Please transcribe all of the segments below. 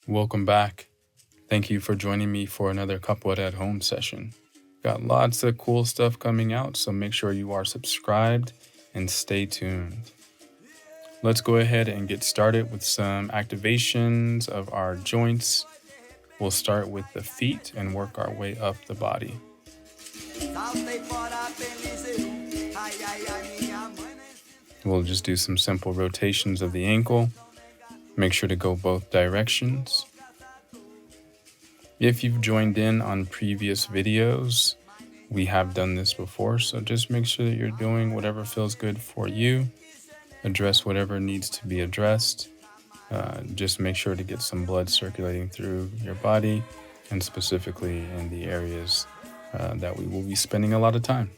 Welcome back. Thank you for joining me for another Capoeira at Home session. Got lots of cool stuff coming out, so make sure you are subscribed and stay tuned. Let's go ahead and get started with some activations of our joints. We'll start with the feet and work our way up the body. We'll just do some simple rotations of the ankle. Make sure to go both directions. If you've joined in on previous videos, we have done this before, so just make sure that you're doing whatever feels good for you. Address whatever needs to be addressed. Just make sure to get some blood circulating through your body, and specifically in the areas that we will be spending a lot of time.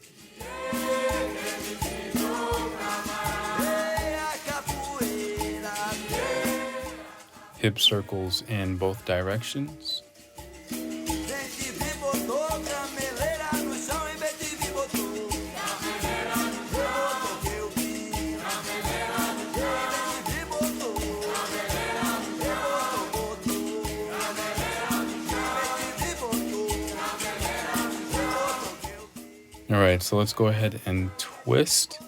Hip circles in both directions. All right, so let's go ahead and twist.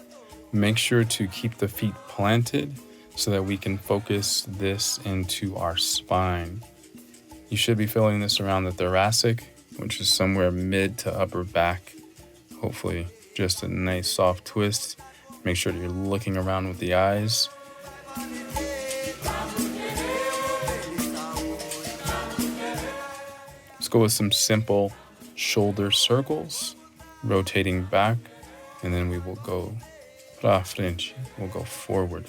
Make sure to keep the feet planted so that we can focus this into our spine. You should be feeling this around the thoracic, which is somewhere mid to upper back. Hopefully just a nice soft twist. Make sure that you're looking around with the eyes. Let's go with some simple shoulder circles. Rotating back, and then we will go pra frente. We'll go forward.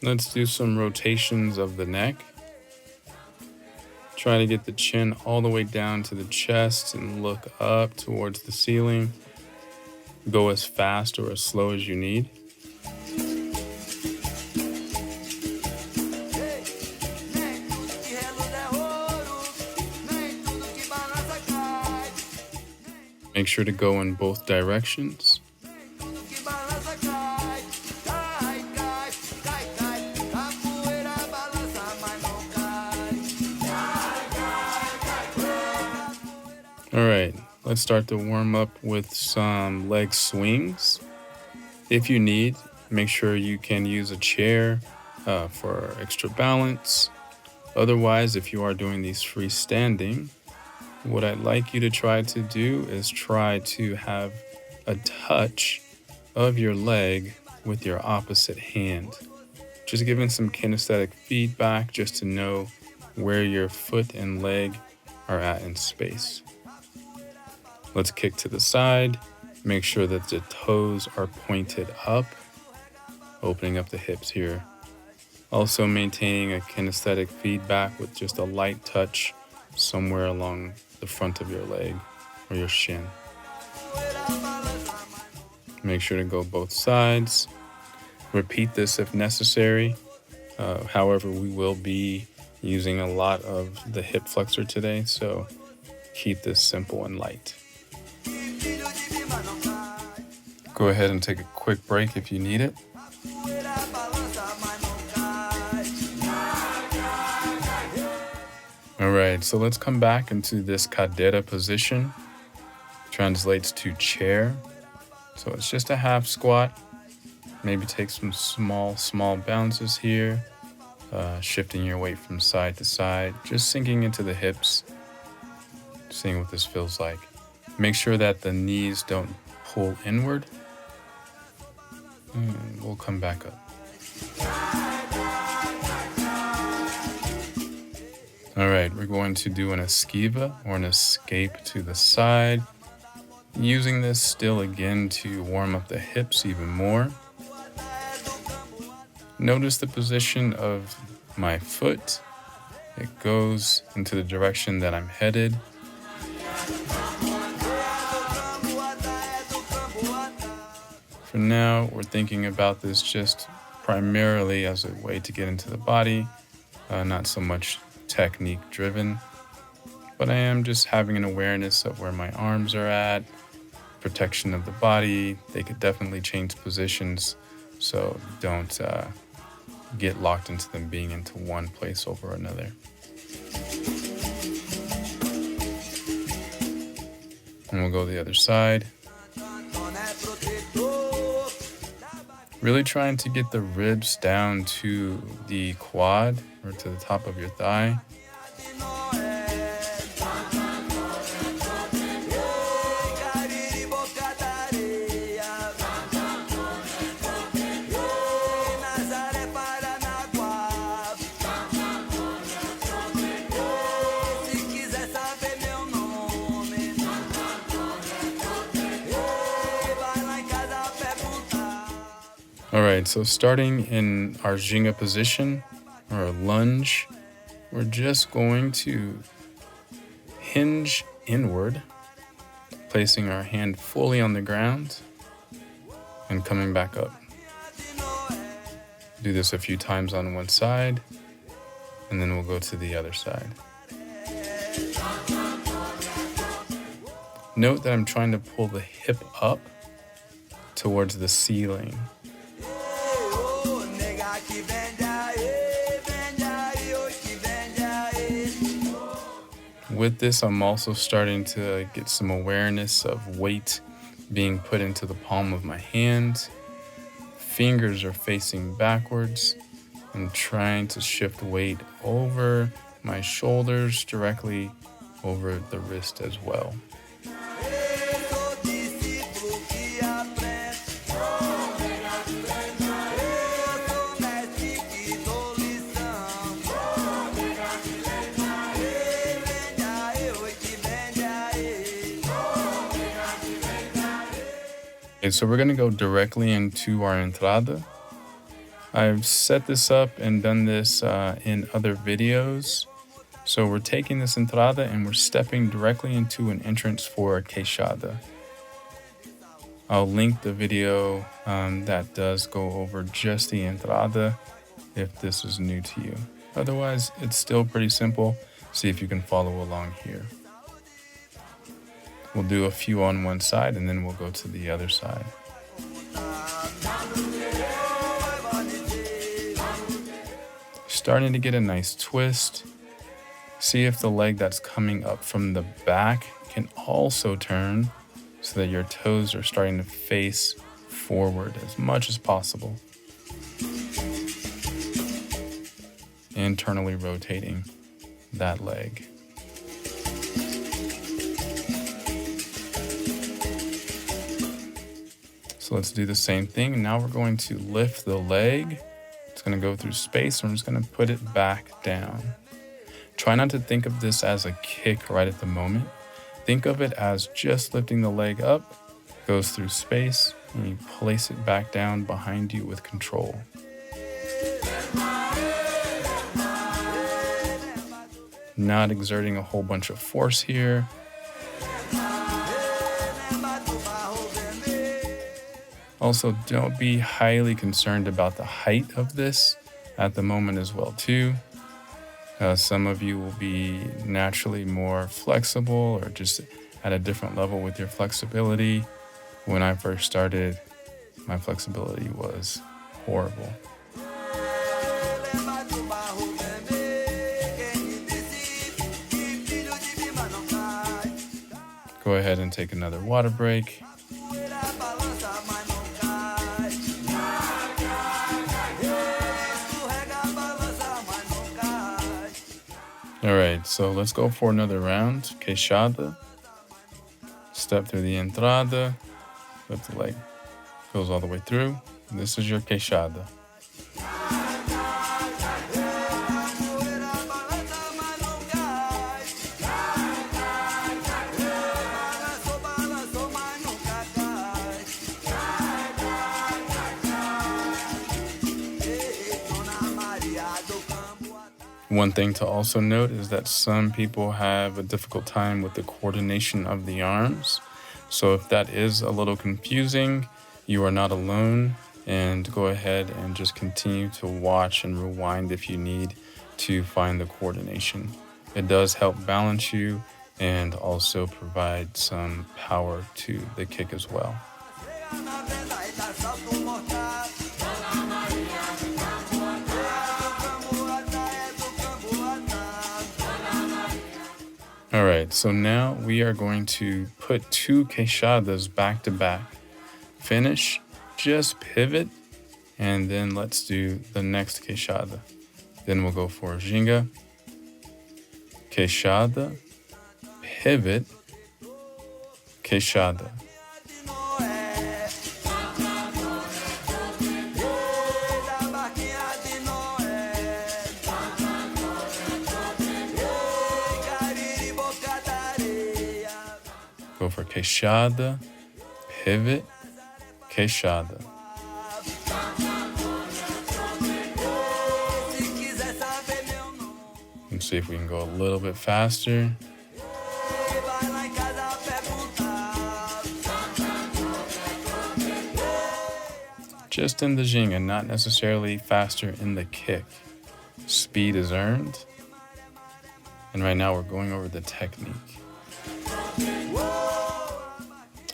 Let's do some rotations of the neck. Try to get the chin all the way down to the chest and look up towards the ceiling. Go as fast or as slow as you need. Make sure to go in both directions. All right, let's start to warm up with some leg swings. If you need, make sure you can use a chair for extra balance. Otherwise, if you are doing these freestanding, what I'd like you to try to do is try to have a touch of your leg with your opposite hand. Just giving some kinesthetic feedback just to know where your foot and leg are at in space. Let's kick to the side. Make sure that the toes are pointed up, opening up the hips here. Also maintaining a kinesthetic feedback with just a light touch somewhere along the front of your leg or your shin. Make sure to go both sides. Repeat this if necessary. However, we will be using a lot of the hip flexor today, so keep this simple and light. Go ahead and take a quick break if you need it. All right, so let's come back into this Cadete position. Translates to chair. So it's just a half squat. Maybe take some small bounces here. Shifting your weight from side to side. Just sinking into the hips. Seeing what this feels like. Make sure that the knees don't pull inward. And we'll come back up. All right, we're going to do an esquiva or an escape to the side. Using this still again to warm up the hips even more. Notice the position of my foot. It goes into the direction that I'm headed. For now, we're thinking about this just primarily as a way to get into the body, not so much technique driven. but I am just having an awareness of where my arms are at, protection of the body. They could definitely change positions, so don't get locked into them being into one place over another. And we'll go the other side. Really trying to get the ribs down to the quad or to the top of your thigh. All right, so starting in our Zinger position or a lunge, we're just going to hinge inward, placing our hand fully on the ground and coming back up. Do this a few times on one side, and then we'll go to the other side. Note that I'm trying to pull the hip up towards the ceiling. With this, I'm also starting to get some awareness of weight being put into the palm of my hand. Fingers are facing backwards. I'm trying to shift weight over my shoulders, directly over the wrist as well. Okay, so we're going to go directly into our entrada. I've set this up and done this in other videos. So we're taking this entrada and we're stepping directly into an entrance for a queixada. I'll link the video that does go over just the entrada if this is new to you. Otherwise, it's still pretty simple. See if you can follow along here. We'll do a few on one side and then we'll go to the other side. Starting to get a nice twist. See if the leg that's coming up from the back can also turn so that your toes are starting to face forward as much as possible. Internally rotating that leg. So let's do the same thing. Now we're going to lift the leg. It's going to go through space. I'm just going to put it back down. Try not to think of this as a kick right at the moment. Think of it as just lifting the leg up, goes through space, and you place it back down behind you with control. Not exerting a whole bunch of force here. Also, don't be highly concerned about the height of this at the moment as well, too. Some of you will be naturally more flexible or just at a different level with your flexibility. When I first started, my flexibility was horrible. Go ahead and take another water break. All right, so let's go for another round. Queixada. Step through the entrada. Lift the leg. Goes all the way through. This is your queixada. One thing to also note is that some people have a difficult time with the coordination of the arms. So if that is a little confusing, you are not alone, and go ahead and just continue to watch and rewind if you need to find the coordination. It does help balance you and also provide some power to the kick as well. All right, so now we are going to put 2 queixadas back to back. Finish, just pivot, and then let's do the next queixada. Then we'll go for Zinger, Queixada, pivot, Queixada. Go for Queixada, pivot, Queixada. Let's see if we can go a little bit faster. Just in the Zinger, not necessarily faster in the kick. Speed is earned. And right now we're going over the technique.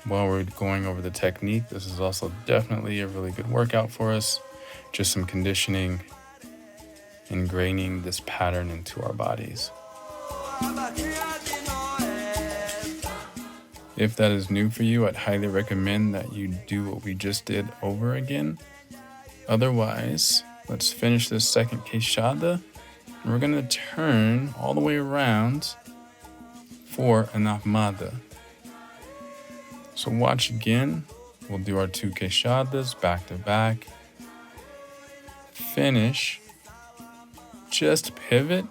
While we're going over the technique, this is also definitely a really good workout for us. Just some conditioning, ingraining this pattern into our bodies. If that is new for you, I'd highly recommend that you do what we just did over again. Otherwise, let's finish this second queixada. And we're going to turn all the way around for an Ahmada. So watch again. We'll do our 2 queixadas back to back. Finish. Just pivot.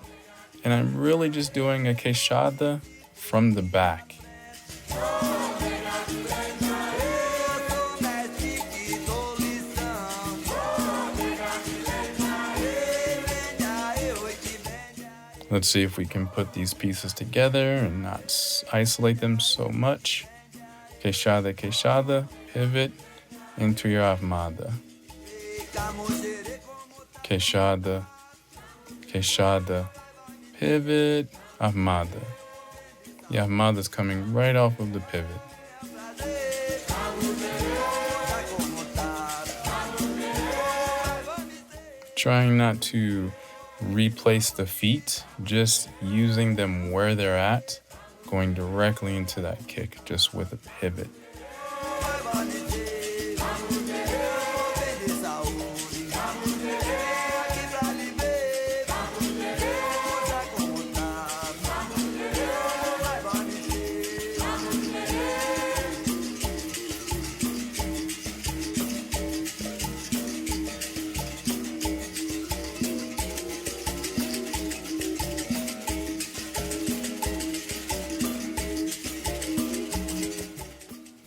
And I'm really just doing a queixada from the back. Let's see if we can put these pieces together and not isolate them so much. Queixada, queixada, pivot into your Ahmada. Queixada, queixada, pivot, Ahmada. The Ahmada is coming right off of the pivot. Trying not to replace the feet, just using them where they're at, going directly into that kick, just with a pivot.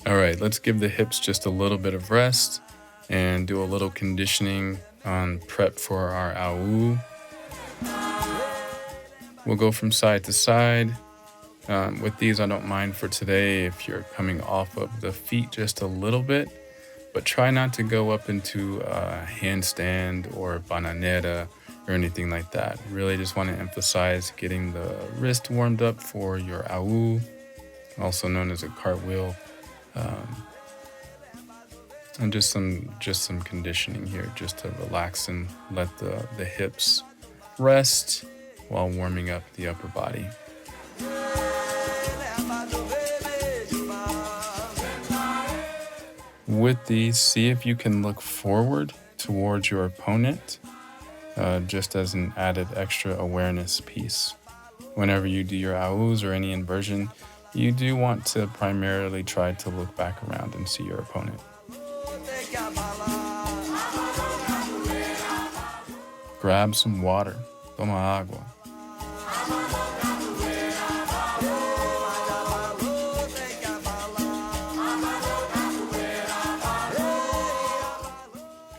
All right, let's give the hips just a little bit of rest and do a little conditioning on prep for our AU. We'll go from side to side. With these, I don't mind for today if you're coming off of the feet just a little bit, but try not to go up into a handstand or bananera or anything like that. Really just want to emphasize getting the wrist warmed up for your AU, also known as a cartwheel. And just some conditioning here, just to relax and let the hips rest while warming up the upper body. With these, see if you can look forward towards your opponent, just as an added extra awareness piece. Whenever you do your AUs or any inversion, you do want to primarily try to look back around and see your opponent. Grab some water. Toma agua.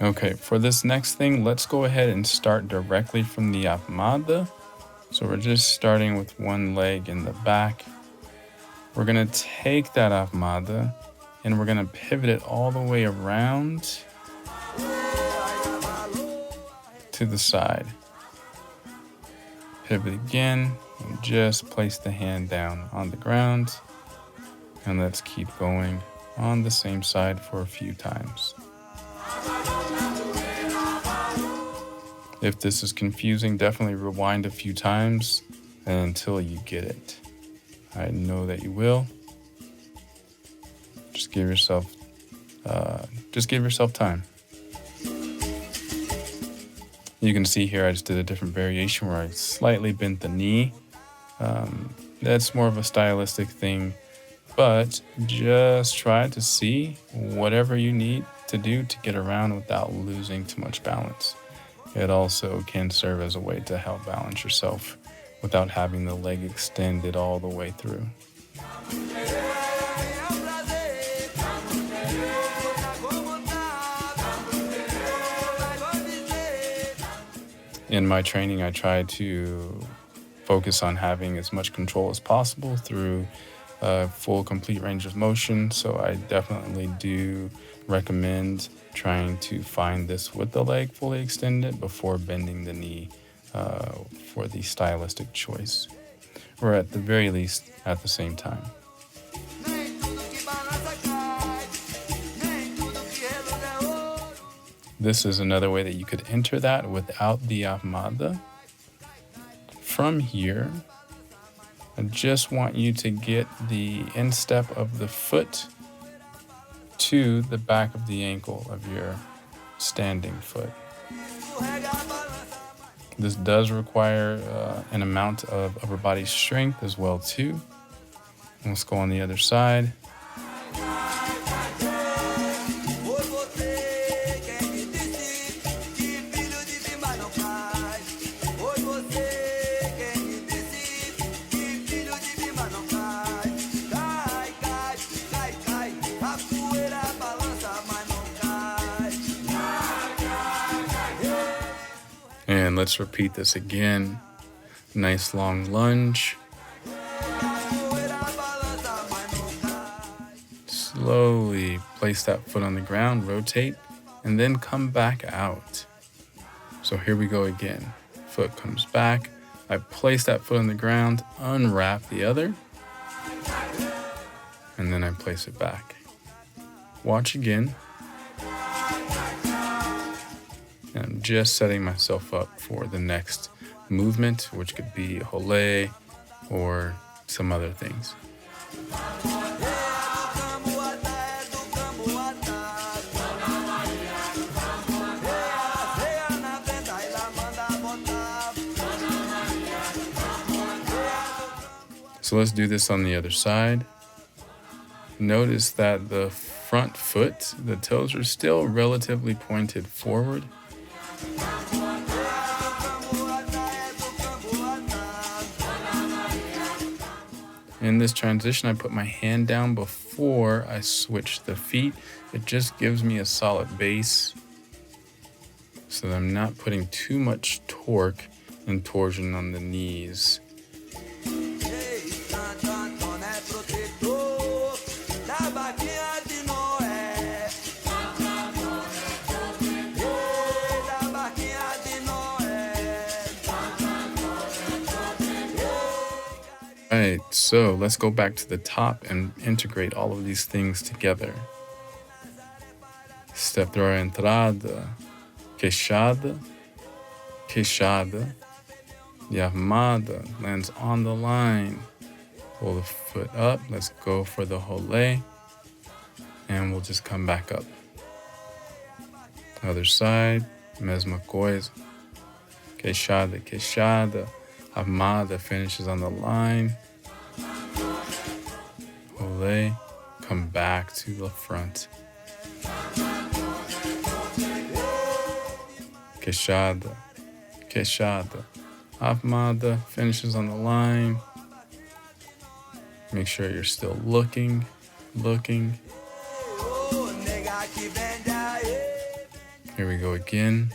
Okay, for this next thing, let's go ahead and start directly from the Ahmada. So we're just starting with one leg in the back. We're going to take that Ahmada and we're going to pivot it all the way around to the side. Pivot again, And just place the hand down on the ground. And let's keep going on the same side for a few times. If this is confusing, definitely rewind a few times until you get it. I know that you will. Just give yourself time. You can see here I just did a different variation where I slightly bent the knee. That's more of a stylistic thing, but just try to see whatever you need to do to get around without losing too much balance. It also can serve as a way to help balance yourself without having the leg extended all the way through. In my training, I try to focus on having as much control as possible through a full, complete range of motion. So I definitely do recommend trying to find this with the leg fully extended before bending the knee for the stylistic choice, or at the very least at the same time. This is another way that you could enter that without the Ahmada. From here, I just want you to get the instep of the foot to the back of the ankle of your standing foot. This does require an amount of upper body strength as well too. Let's go on the other side. And let's repeat this again. Nice long lunge. Slowly place that foot on the ground, rotate, and then come back out. So here we go again. Foot comes back. I place that foot on the ground, unwrap the other, and then I place it back. Watch again. And I'm just setting myself up for the next movement, which could be hole or some other things. So let's do this on the other side. Notice that the front foot, the toes are still relatively pointed forward. In this transition, I put my hand down before I switch the feet. It just gives me a solid base so that I'm not putting too much torque and torsion on the knees. Alright, so let's go back to the top and integrate all of these things together. Step through our Entrada, Queixada, Queixada. The Ahmada lands on the line. Pull the foot up. Let's go for the hole. And we'll just come back up. Other side, mesma coisa. Queixada, Queixada. Ahmada finishes on the line. Hole, come back to the front. Queixada, Queixada. Ahmada finishes on the line. Make sure you're still looking. Here we go again.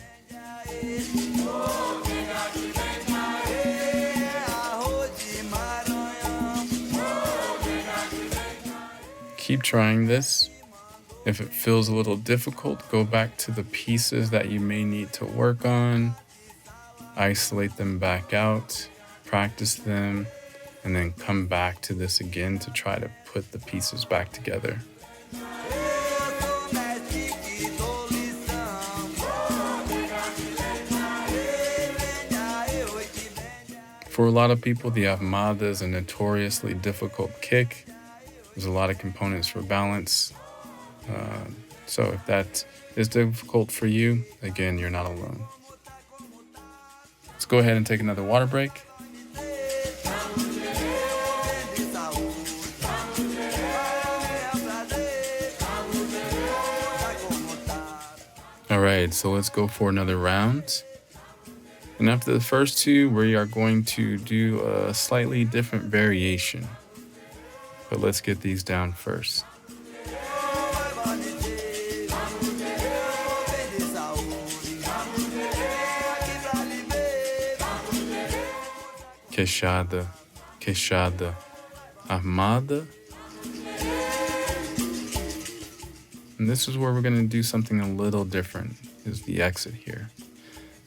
Keep trying this. If it feels a little difficult, go back to the pieces that you may need to work on. Isolate them back out. practice them, and then come back to this again to try to put the pieces back together. For a lot of people, the Ahmada is a notoriously difficult kick. There's a lot of components for balance. So if that is difficult for you, again, you're not alone. Let's go ahead and take another water break. All right, so let's go for another round. And after the first two, we are going to do a slightly different variation. But let's get these down first. Queixada, Queixada Armada. And this is where we're going to do something a little different, is the exit here.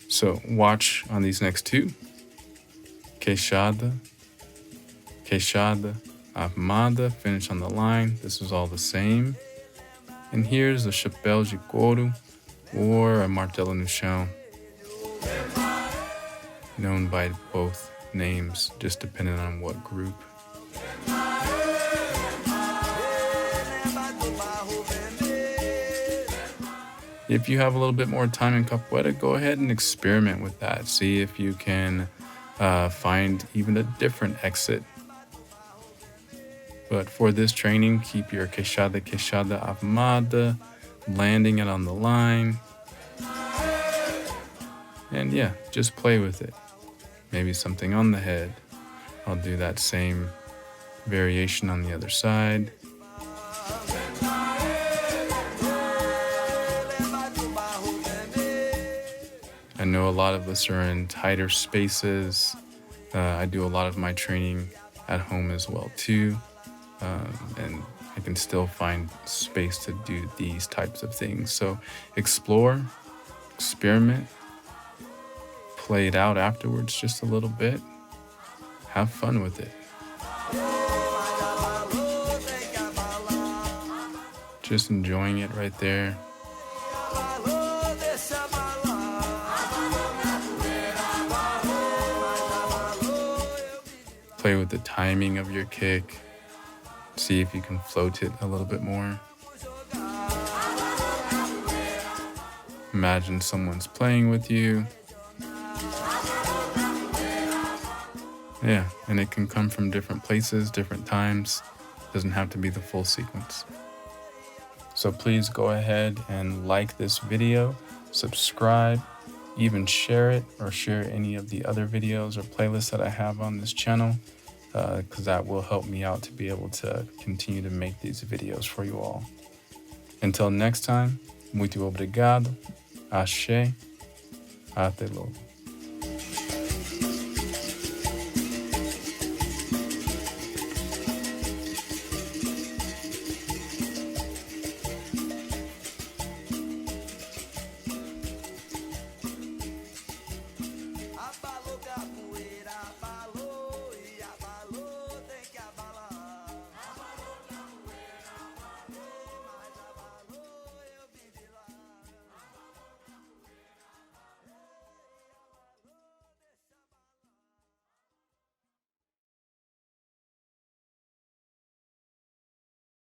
So watch on these next two. Queixada, Queixada, Ahmada, finish on the line. This is all the same. And here's a chapéu de couro or a martelo no chão, known by both names, just depending on what group. If you have a little bit more time in capoeira, go ahead and experiment with that. See if you can find even a different exit. But for this training, keep your Queixada, Queixada Armada, landing it on the line. And yeah, just play with it. Maybe something on the head. I'll do that same variation on the other side. I know a lot of us are in tighter spaces. I do a lot of my training at home as well too. And I can still find space to do these types of things. So explore, experiment, play it out afterwards just a little bit. Have fun with it. Just enjoying it right there. Play with the timing of your kick. See if you can float it a little bit more. Imagine someone's playing with you. Yeah, and it can come from different places, different times. It doesn't have to be the full sequence. So please go ahead and like this video, subscribe, even share it or share any of the other videos or playlists that I have on this channel, because that will help me out to be able to continue to make these videos for you all. Until next time, muito obrigado, axé, até logo.